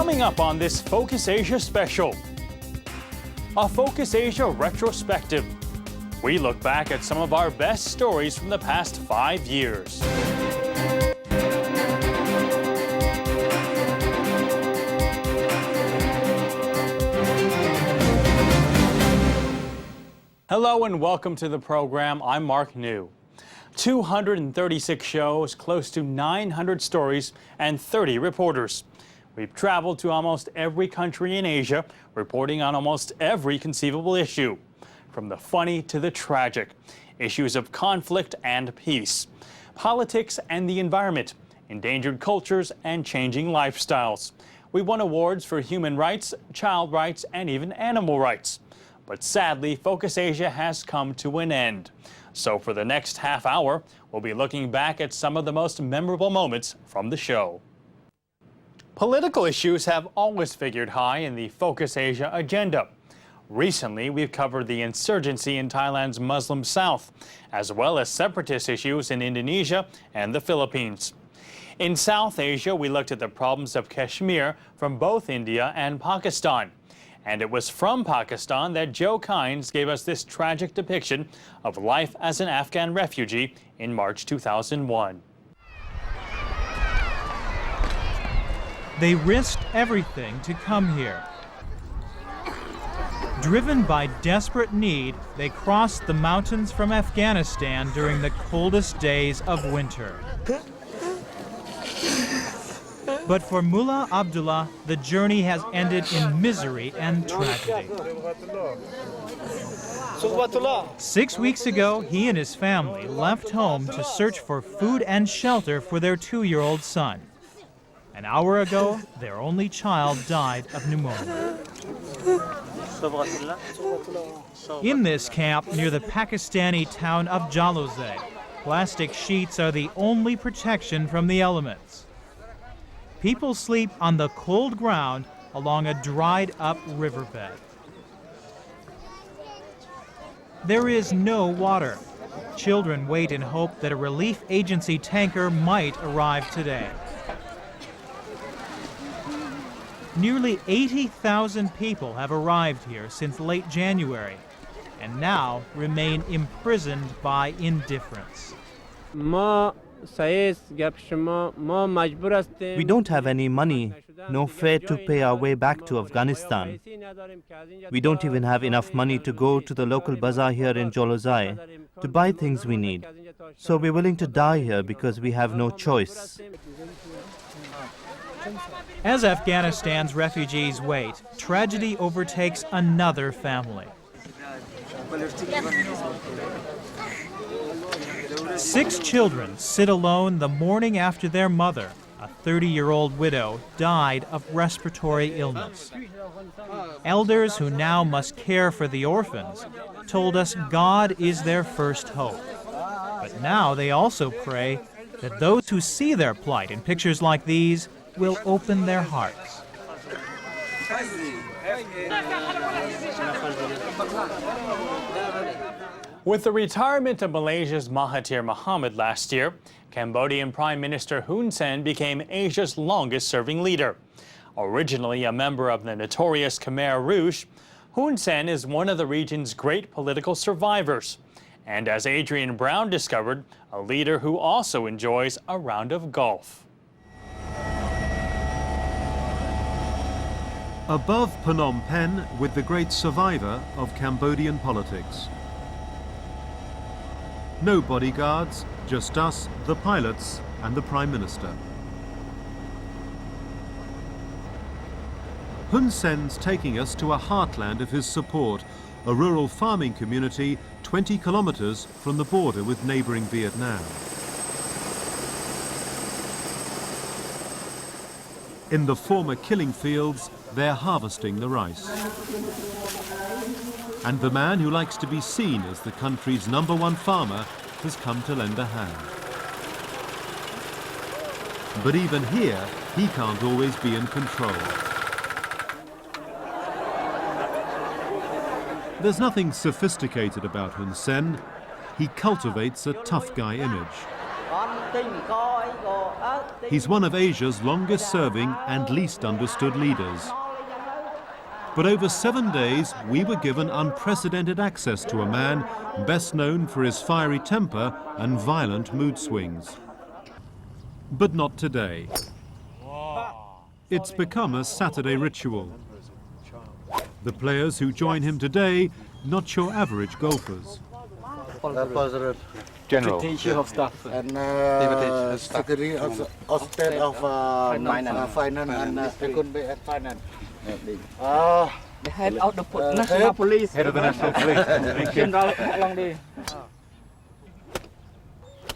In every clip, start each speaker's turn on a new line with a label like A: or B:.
A: Coming up on this Focus Asia special, a Focus Asia retrospective. We look back at some of our best stories from the past 5 years. Hello and welcome to the program. I'm Mark Niu. 236 shows, close to 900 stories, and 30 reporters. We've traveled to almost every country in Asia, reporting on almost every conceivable issue, from the funny to the tragic, issues of conflict and peace, politics and the environment, endangered cultures and changing lifestyles. We won awards for human rights, child rights, and even animal rights. But sadly, Focus Asia has come to an end. So for the next half hour, we'll be looking back at some of the most memorable moments from the show. Political issues have always figured high in the Focus Asia agenda. Recently, we've covered the insurgency in Thailand's Muslim South, as well as separatist issues in Indonesia and the Philippines. In South Asia, we looked at the problems of Kashmir from both India and Pakistan. And it was from Pakistan that Joe Kynes gave us this tragic depiction of life as an Afghan refugee in March 2001.
B: They risked everything to come here. Driven by desperate need, they crossed the mountains from Afghanistan during the coldest days of winter. But for Mullah Abdullah, the journey has ended in misery and tragedy. 6 weeks ago, he and his family left home to search for food and shelter for their 2-year-old son. An hour ago, their only child died of pneumonia. In this camp near the Pakistani town of Jalozeh, plastic sheets are the only protection from the elements. People sleep on the cold ground along a dried-up riverbed. There is no water. Children wait in hope that a relief agency tanker might arrive today. Nearly 80,000 people have arrived here since late January and now remain imprisoned by indifference.
C: We don't have any money, no fare to pay our way back to Afghanistan. We don't even have enough money to go to the local bazaar here in Jalozeh to buy things we need. So we're willing to die here because we have no choice.
B: As Afghanistan's refugees wait, tragedy overtakes another family. 6 children sit alone the morning after their mother, a 30-year-old widow, died of respiratory illness. Elders who now must care for the orphans told us God is their first hope. But now they also pray that those who see their plight in pictures like these will open their hearts.
A: With the retirement of Malaysia's Mahathir Mohamad last year, Cambodian Prime Minister Hun Sen became Asia's longest-serving leader. Originally a member of the notorious Khmer Rouge, Hun Sen is one of the region's great political survivors. And as Adrian Brown discovered, a leader who also enjoys a round of golf.
D: Above Phnom Penh with the great survivor of Cambodian politics. No bodyguards, just us, the pilots, and the Prime Minister. Hun Sen's taking us to a heartland of his support, a rural farming community 20 kilometers from the border with neighboring Vietnam. In the former killing fields, they're harvesting the rice. And the man who likes to be seen as the country's #1 farmer has come to lend a hand. But even here, he can't always be in control. There's nothing sophisticated about Hun Sen. He cultivates a tough guy image. He's one of Asia's longest-serving and least understood leaders. But over 7 days, we were given unprecedented access to a man best known for his fiery temper and violent mood swings. But not today. It's become a Saturday ritual. The players who join him today, not your average golfers.
E: General.
F: Chief of Staff.
E: And Secretary of State of Finance and Economy and Finance.
F: The head of the National Police.
E: Head of the National Police.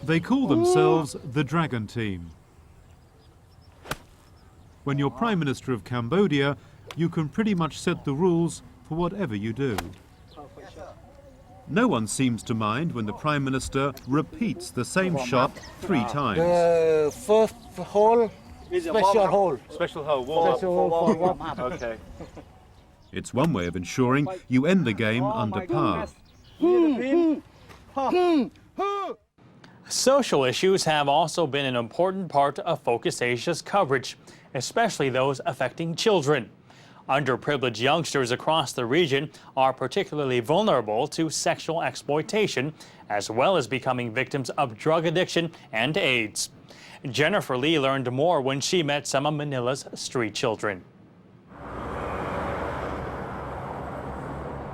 D: They call themselves the Dragon Team. When you're Prime Minister of Cambodia, you can pretty much set the rules for whatever you do. No one seems to mind when the Prime Minister repeats the same shot 3 times.
E: The first hole, special hole.
G: Special hole, warm up. Okay.
D: It's one way of ensuring you end the game under par.
A: Social issues have also been an important part of Focus Asia's coverage, especially those affecting children. Underprivileged youngsters across the region are particularly vulnerable to sexual exploitation, as well as becoming victims of drug addiction and AIDS. Jennifer Lee learned more when she met some of Manila's street children.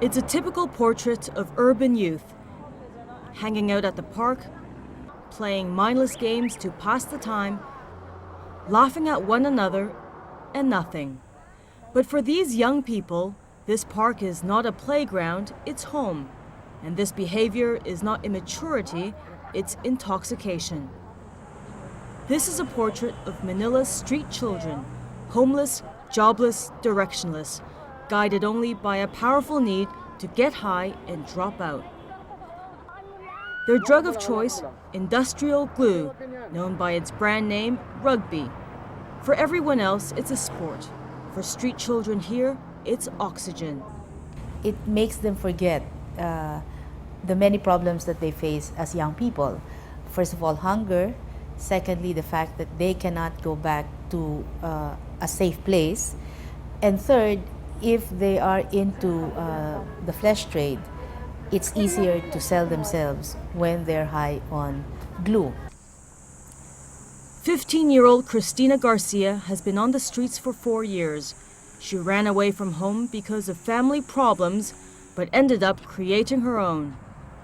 H: It's a typical portrait of urban youth, hanging out at the park, playing mindless games to pass the time, laughing at one another, and nothing. But for these young people, this park is not a playground, it's home. And this behavior is not immaturity, it's intoxication. This is a portrait of Manila's street children, homeless, jobless, directionless, guided only by a powerful need to get high and drop out. Their drug of choice, industrial glue, known by its brand name, rugby. For everyone else, it's a sport. For street children here, it's oxygen.
I: It makes them forget the many problems that they face as young people. First of all, hunger. Secondly, the fact that they cannot go back to a safe place. And third, if they are into the flesh trade, it's easier to sell themselves when they're high on glue.
H: 15-year-old Cristina Garcia has been on the streets for 4 years. She ran away from home because of family problems, but ended up creating her own.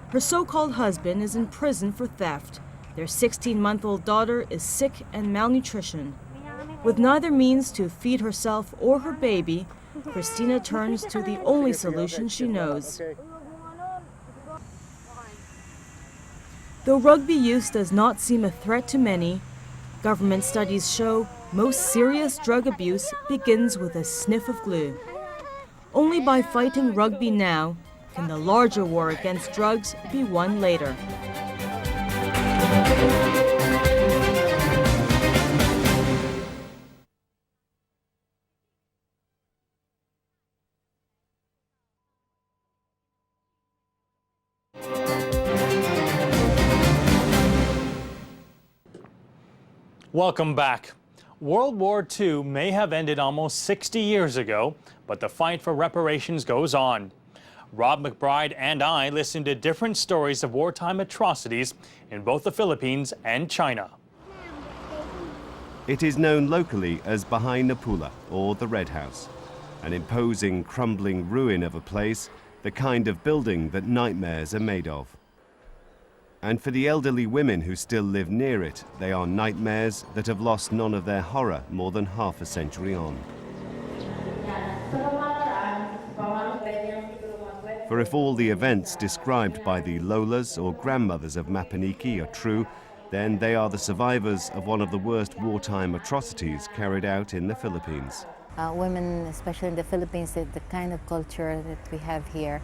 H: Her so-called husband is in prison for theft. Their 16-month-old daughter is sick and malnutrition. With neither means to feed herself or her baby, Cristina turns to the only solution she knows. Though rugby use does not seem a threat to many, government studies show most serious drug abuse begins with a sniff of glue. Only by fighting rugby now can the larger war against drugs be won later.
A: Welcome back. World War II may have ended almost 60 years ago, but the fight for reparations goes on. Rob McBride and I listened to different stories of wartime atrocities in both the Philippines and China.
J: It is known locally as Bahay Napula, or the Red House, an imposing, crumbling ruin of a place, the kind of building that nightmares are made of. And for the elderly women who still live near it, they are nightmares that have lost none of their horror more than half a century on. For if all the events described by the Lolas or grandmothers of Mapaniki are true, then they are the survivors of one of the worst wartime atrocities carried out in the Philippines.
I: Women, especially in the Philippines, the kind of culture that we have here,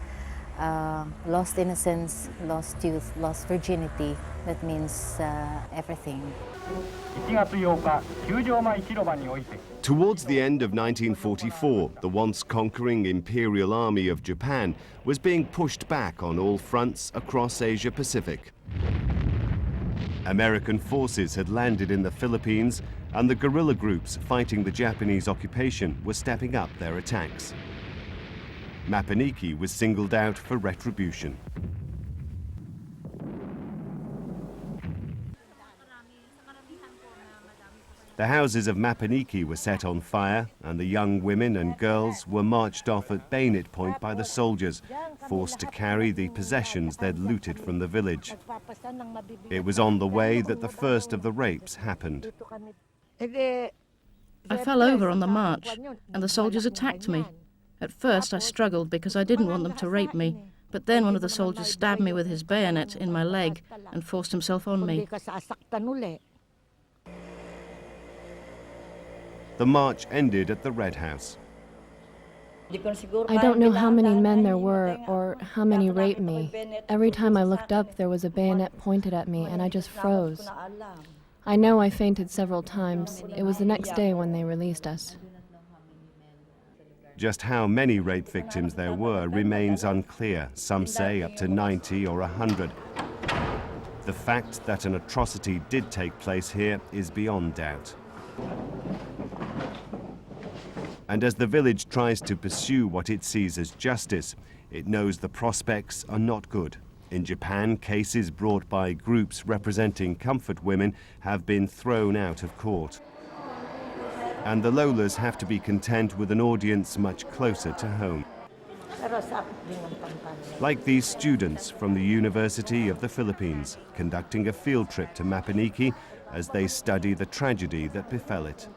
I: lost innocence, lost youth, lost virginity. That means everything.
J: Towards the end of 1944, the once conquering Imperial Army of Japan was being pushed back on all fronts across Asia-Pacific. American forces had landed in the Philippines, and the guerrilla groups fighting the Japanese occupation were stepping up their attacks. Mapaniki was singled out for retribution. The houses of Mapaniki were set on fire, and the young women and girls were marched off at bayonet point by the soldiers, forced to carry the possessions they'd looted from the village. It was on the way that the first of the rapes happened.
K: I fell over on the march, and the soldiers attacked me. At first I struggled because I didn't want them to rape me, but then one of the soldiers stabbed me with his bayonet in my leg and forced himself on me.
J: The march ended at the Red House.
L: I don't know how many men there were or how many raped me. Every time I looked up, there was a bayonet pointed at me, and I just froze. I know I fainted several times. It was the next day when they released us.
J: Just how many rape victims there were remains unclear. Some say up to 90 or 100. The fact that an atrocity did take place here is beyond doubt. And as the village tries to pursue what it sees as justice, it knows the prospects are not good. In Japan, cases brought by groups representing comfort women have been thrown out of court. And the Lolas have to be content with an audience much closer to home. Like these students from the University of the Philippines, conducting a field trip to Mapaniki as they study the tragedy that befell it.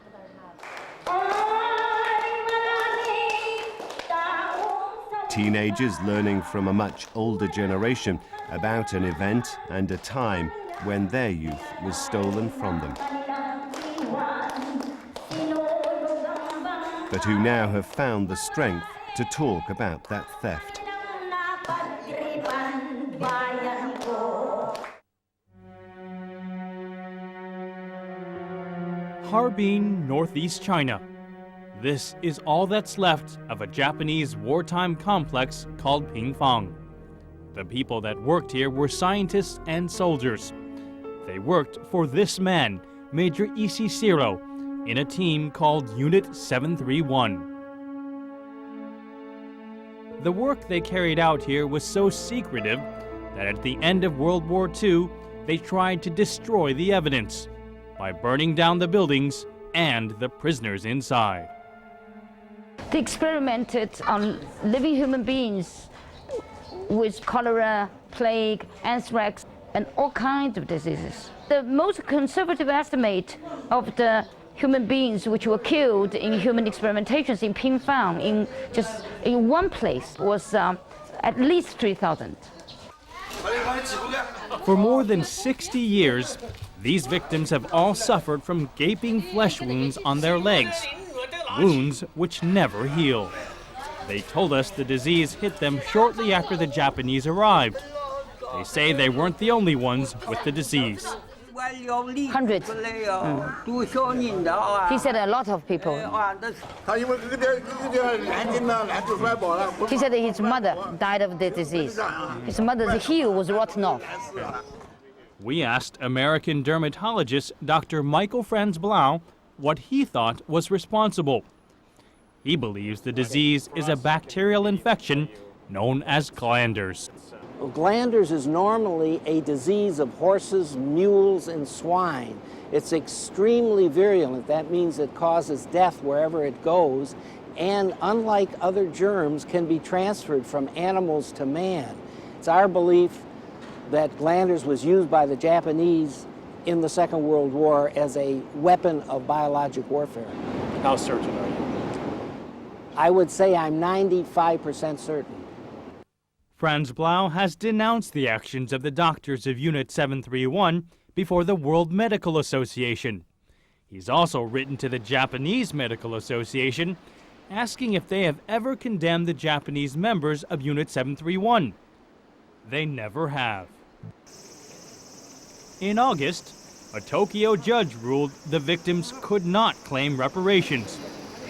J: Teenagers learning from a much older generation about an event and a time when their youth was stolen from them. But who now have found the strength to talk about that theft.
A: Harbin, northeast China. This is all that's left of a Japanese wartime complex called Pingfang. The people that worked here were scientists and soldiers. They worked for this man, Major Isishiro, in a team called Unit 731. The work they carried out here was so secretive that at the end of World War II, they tried to destroy the evidence by burning down the buildings and the prisoners inside.
M: They experimented on living human beings with cholera, plague, anthrax, and all kinds of diseases. The most conservative estimate of the human beings which were killed in human experimentations in Pingfang, in one place, was at least 3,000.
A: For more than 60 years, these victims have all suffered from gaping flesh wounds on their legs, wounds which never heal. They told us the disease hit them shortly after the Japanese arrived. They say they weren't the only ones with the disease.
M: Hundreds. He said a lot of people. He said that his mother died of the disease. His mother's heel was rotten off.
A: We asked American dermatologist Dr. Michael Franz Blau what he thought was responsible. He believes the disease is a bacterial infection known as glanders.
N: Glanders is normally a disease of horses, mules, and swine. It's extremely virulent. That means it causes death wherever it goes, and unlike other germs, can be transferred from animals to man. It's our belief that glanders was used by the Japanese in the Second World War as a weapon of biologic warfare.
A: How certain are you?
N: I would say I'm 95% certain.
A: Franz Blau has denounced the actions of the doctors of Unit 731 before the World Medical Association. He's also written to the Japanese Medical Association asking if they have ever condemned the Japanese members of Unit 731. They never have. In August, a Tokyo judge ruled the victims could not claim reparations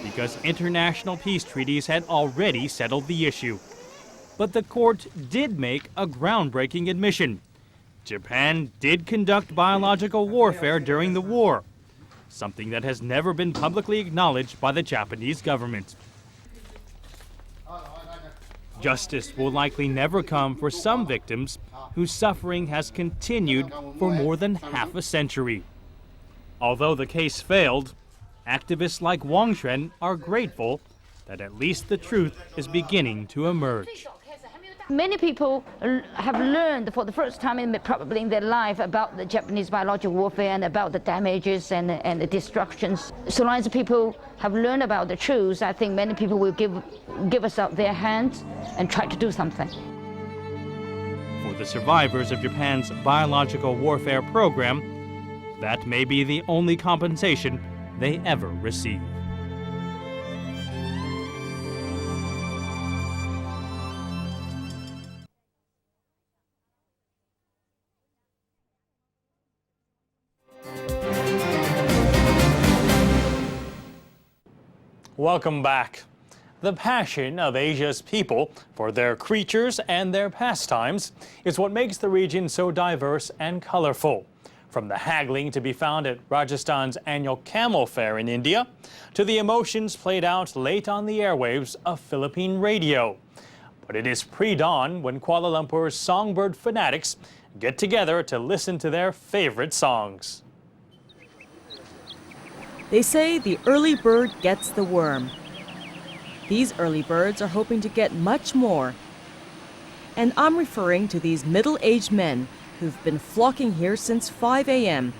A: because international peace treaties had already settled the issue. But the court did make a groundbreaking admission. Japan did conduct biological warfare during the war, something that has never been publicly acknowledged by the Japanese government. Justice will likely never come for some victims whose suffering has continued for more than half a century. Although the case failed, activists like Wang Xuan are grateful that at least the truth is beginning to emerge.
M: Many people have learned for the first time probably in their life about the Japanese biological warfare and about the damages and the destructions. So long as people have learned about the truth, I think many people will give us up their hands and try to do something.
A: For the survivors of Japan's biological warfare program, that may be the only compensation they ever receive. Welcome back. The passion of Asia's people for their creatures and their pastimes is what makes the region so diverse and colorful. From the haggling to be found at Rajasthan's annual camel fair in India, to the emotions played out late on the airwaves of Philippine radio. But it is pre-dawn when Kuala Lumpur's songbird fanatics get together to listen to their favorite songs.
H: They say the early bird gets the worm. These early birds are hoping to get much more. And I'm referring to these middle-aged men who've been flocking here since 5 a.m.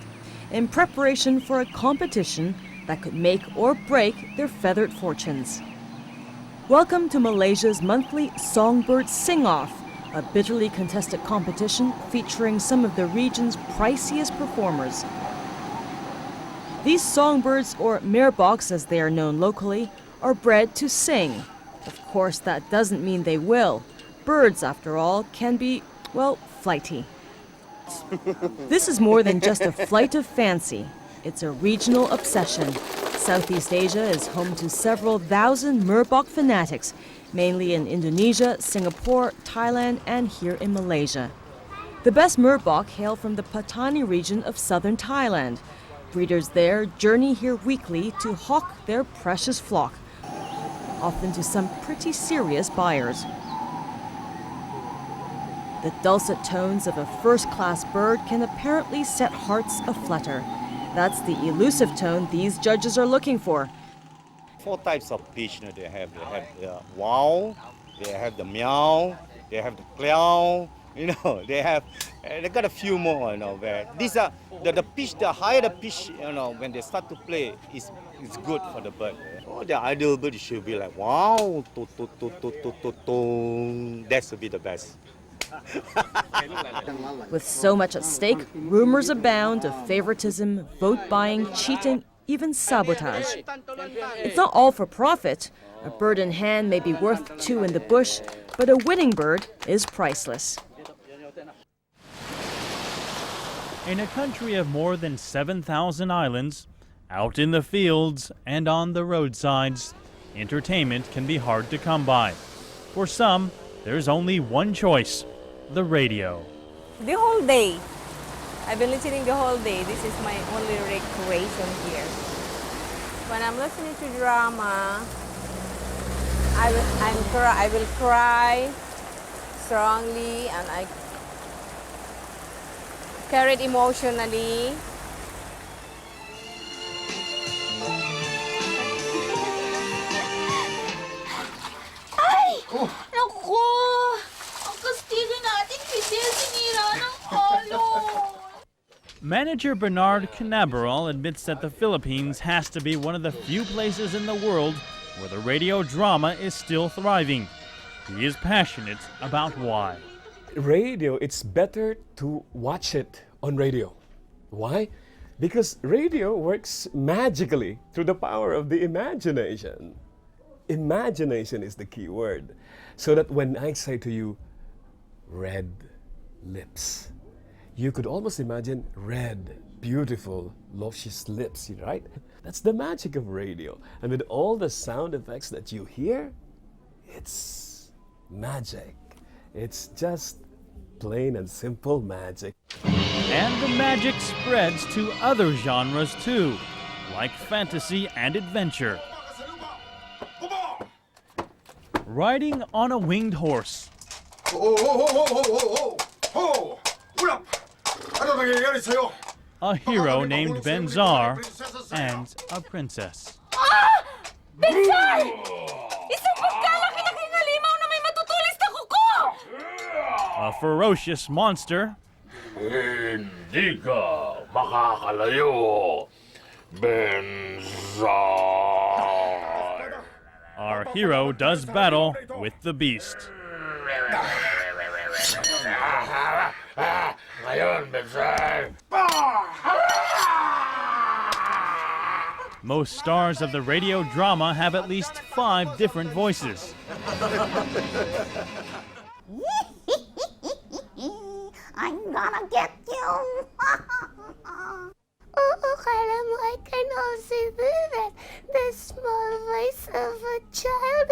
H: in preparation for a competition that could make or break their feathered fortunes. Welcome to Malaysia's monthly Songbird Sing-Off, a bitterly contested competition featuring some of the region's priciest performers. These songbirds, or meerboks as they are known locally, are bred to sing. Of course, that doesn't mean they will. Birds, after all, can be, well, flighty. This is more than just a flight of fancy. It's a regional obsession. Southeast Asia is home to several thousand meerbok fanatics, mainly in Indonesia, Singapore, Thailand, and here in Malaysia. The best meerbok hail from the Patani region of southern Thailand. Breeders there journey here weekly to hawk their precious flock, often to some pretty serious buyers. The dulcet tones of a first-class bird can apparently set hearts aflutter. That's the elusive tone these judges are looking for.
O: 4 types of pitch. They have the wow, they have the meow, they have the clown. They got a few more. Where these are the pitch. The higher the pitch, when they start to play, is good for the bird. Oh, the ideal bird should be like wow, that should be the best.
H: With so much at stake, rumors abound of favoritism, vote buying, cheating, even sabotage. It's not all for profit. A bird in hand may be worth 2 in the bush, but a winning bird is priceless.
A: In a country of more than 7,000 islands, out in the fields and on the roadsides, entertainment can be hard to come by. For some, there's only one choice: the radio.
P: The whole day. I've been listening the whole day. This is my only recreation here. When I'm listening to drama, I will cry strongly and I carry it emotionally.
Q: Ay! Naku! Ang kastigo natin kasi sinira ng halo.
A: Manager Bernard Canaveral admits that the Philippines has to be one of the few places in the world where the radio drama is still thriving. He is passionate about why.
R: Radio, it's better to watch it on radio. Why? Because radio works magically through the power of the imagination. Imagination is the key word. So that when I say to you, red lips, you could almost imagine red, beautiful, luscious lips, right? That's the magic of radio. And with all the sound effects that you hear, it's magic. It's just plain and simple magic.
A: And the magic spreads to other genres too, like fantasy and adventure. Riding on a winged horse. A hero named Benzar and a princess.
Q: Benzar! Isang magkalaki na kinalimaw na may matutulis na kuko!
A: A ferocious monster.
S: Hindi ka makakalayo, Benzar.
A: Our hero does battle with the beast.
S: Ngayon, Benzar.
A: Most stars of the radio drama have at least 5 different voices.
Q: I'm gonna get you! Oh, kala mo I can also do that. The small voice of a child.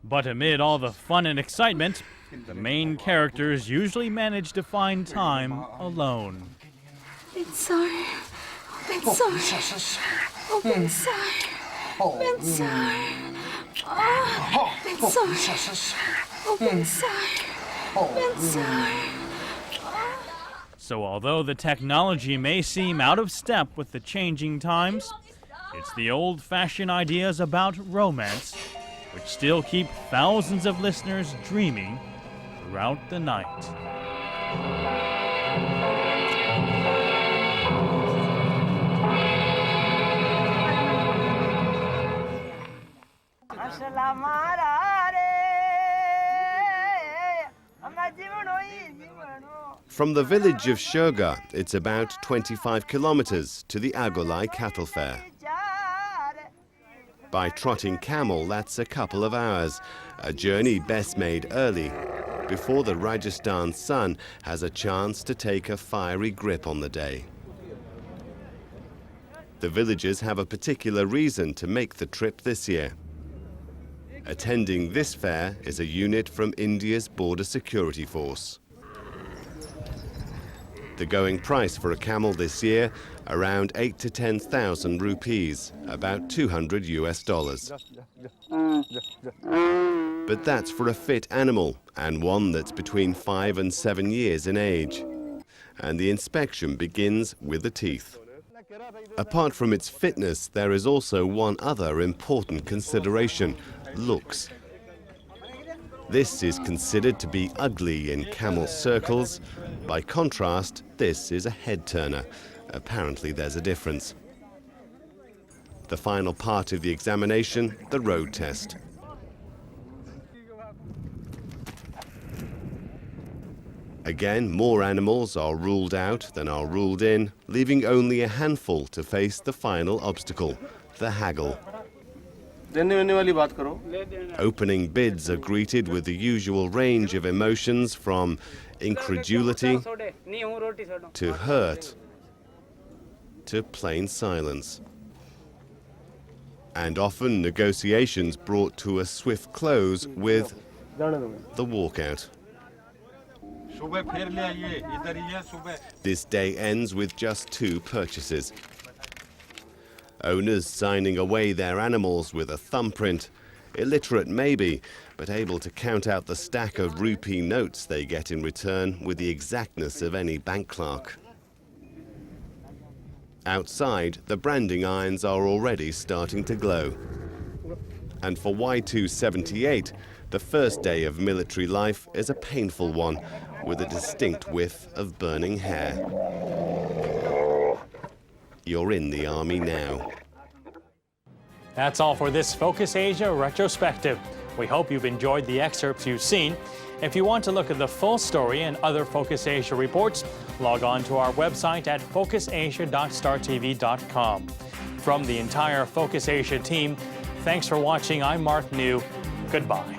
A: But amid all the fun and excitement, the main characters usually manage to find time alone.
Q: Benzar. Benzar. Oh, Benzar. Benzar. Oh, Benzar. Oh, Benzar. Benzar.
A: So although the technology may seem out of step with the changing times, it's the old-fashioned ideas about romance which still keep thousands of listeners dreaming throughout the night.
J: From the village of Shoga, it's about 25 kilometers to the Agolai cattle fair. By trotting camel, that's a couple of hours, a journey best made early, before the Rajasthan sun has a chance to take a fiery grip on the day. The villagers have a particular reason to make the trip this year. Attending this fair is a unit from India's Border Security Force. The going price for a camel this year, around 8,000 to 10,000 rupees, about $200 US. But that's for a fit animal, and one that's between 5 and 7 years in age. And the inspection begins with the teeth. Apart from its fitness, there is also one other important consideration: looks. This is considered to be ugly in camel circles. By contrast, this is a head-turner. Apparently there's a difference. The final part of the examination, the road test. Again, more animals are ruled out than are ruled in, leaving only a handful to face the final obstacle, the haggle. Opening bids are greeted with the usual range of emotions, from incredulity to hurt to plain silence. And often negotiations brought to a swift close with the walkout. This day ends with just 2 purchases. Owners signing away their animals with a thumbprint, illiterate maybe, but able to count out the stack of rupee notes they get in return with the exactness of any bank clerk. Outside, the branding irons are already starting to glow. And for Y278, the first day of military life is a painful one, with a distinct whiff of burning hair. You're in the army now.
A: That's all for this Focus Asia retrospective. We hope you've enjoyed the excerpts you've seen. If you want to look at the full story and other Focus Asia reports, log on to our website at focusasia.startv.com. From the entire Focus Asia team, thanks for watching. I'm Mark Niu. Goodbye.